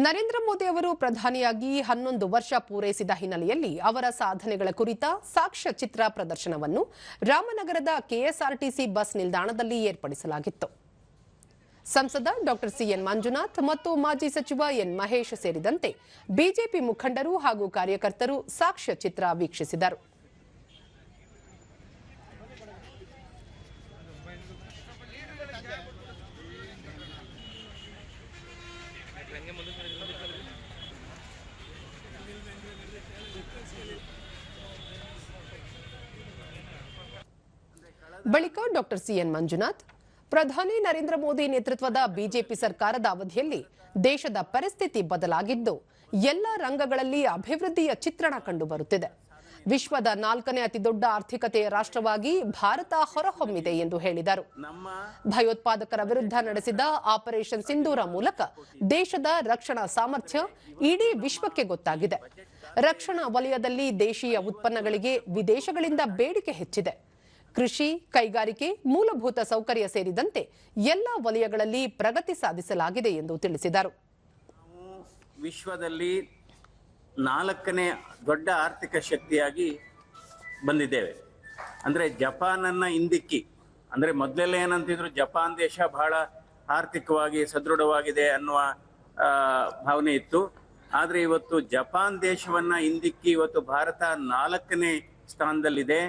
ನರೇಂದ್ರ ಮೋದಿ ಅವರು ಪ್ರಧಾನಿಯಾಗಿ 11 ವರ್ಷ ಪೂರೈಸಿದ ಹಿನ್ನೆಲೆಯಲ್ಲಿ ಅವರ ಸಾಧನೆಗಳ ಕುರಿತ ಸಾಕ್ಷ್ಯಚಿತ್ರ ಪ್ರದರ್ಶನವನ್ನು ರಾಮನಗರದ ಕೆಎಸ್ಆರ್ಟಿಸಿ ಬಸ್ ನಿಲ್ದಾಣದಲ್ಲಿ ಏರ್ಪಡಿಸಲಾಗಿತ್ತು. ಸಂಸದ ಡಾಕ್ಟರ್ ಸಿಎನ್ ಮಂಜುನಾಥ್ ಮತ್ತು ಮಾಜಿ ಸಚಿವ ಎನ್ ಮಹೇಶ್ ಸೇರಿದಂತೆ ಬಿಜೆಪಿ ಮುಖಂಡರು ಹಾಗೂ ಕಾರ್ಯಕರ್ತರು ಸಾಕ್ಷ್ಯಚಿತ್ರ ವೀಕ್ಷಿಸಿದರು. ಬಳಿಕ ಡಾಕ್ಟರ್ ಸಿಎನ್ ಮಂಜುನಾಥ್, ಪ್ರಧಾನಿ ನರೇಂದ್ರ ಮೋದಿ ನೇತೃತ್ವದ ಬಿಜೆಪಿ ಸರ್ಕಾರದ ಅವಧಿಯಲ್ಲಿ ದೇಶದ ಪರಿಸ್ಥಿತಿ ಬದಲಾಗಿದ್ದು ಎಲ್ಲ ರಂಗಗಳಲ್ಲಿ ಅಭಿವೃದ್ಧಿಯ ಚಿತ್ರಣ ಕಂಡುಬರುತ್ತಿದೆ. ವಿಶ್ವದ 4ನೇ ಅತಿದೊಡ್ಡ ಆರ್ಥಿಕತೆಯ ರಾಷ್ಟ್ರವಾಗಿ ಭಾರತ ಹೊರಹೊಮ್ಮಿದೆ ಎಂದು ಹೇಳಿದರು. ಭಯೋತ್ಪಾದಕರ ವಿರುದ್ಧ ನಡೆಸಿದ ಆಪರೇಷನ್ ಸಿಂಧೂರ ಮೂಲಕ ದೇಶದ ರಕ್ಷಣಾ ಸಾಮರ್ಥ್ಯ ಇಡೀ ವಿಶ್ವಕ್ಕೆ ಗೊತ್ತಾಗಿದೆ. ರಕ್ಷಣಾ ವಲಯದಲ್ಲಿ ದೇಶೀಯ ಉತ್ಪನ್ನಗಳಿಗೆ ವಿದೇಶಗಳಿಂದ ಬೇಡಿಕೆ ಹೆಚ್ಚಿದೆ. ಕೃಷಿ, ಕೈಗಾರಿಕೆ, ಮೂಲಭೂತ ಸೌಕರ್ಯ ಸೇರಿದಂತೆ ಎಲ್ಲ ವಲಯಗಳಲ್ಲಿ ಪ್ರಗತಿ ಸಾಧಿಸಲಾಗಿದೆ ಎಂದು ತಿಳಿಸಿದರು. ವಿಶ್ವದಲ್ಲಿ 4ನೇ ದೊಡ್ಡ ಆರ್ಥಿಕ ಶಕ್ತಿಯಾಗಿ ಬಂದಿದ್ದೇವೆ. ಅಂದರೆ ಜಪಾನನ್ನ ಹಿಂದಿಕ್ಕಿ, ಅಂದರೆ ಮೊದಲೆಲ್ಲ ಏನಂತಿದ್ರು, ಜಪಾನ್ ದೇಶ ಬಹಳ ಆರ್ಥಿಕವಾಗಿ ಸದೃಢವಾಗಿದೆ ಅನ್ನುವ ಭಾವನೆ ಇತ್ತು. ಆದರೆ ಇವತ್ತು ಜಪಾನ್ ದೇಶವನ್ನ ಹಿಂದಿಕ್ಕಿ ಇವತ್ತು ಭಾರತ 4ನೇ ಸ್ಥಾನದಲ್ಲಿದೆ.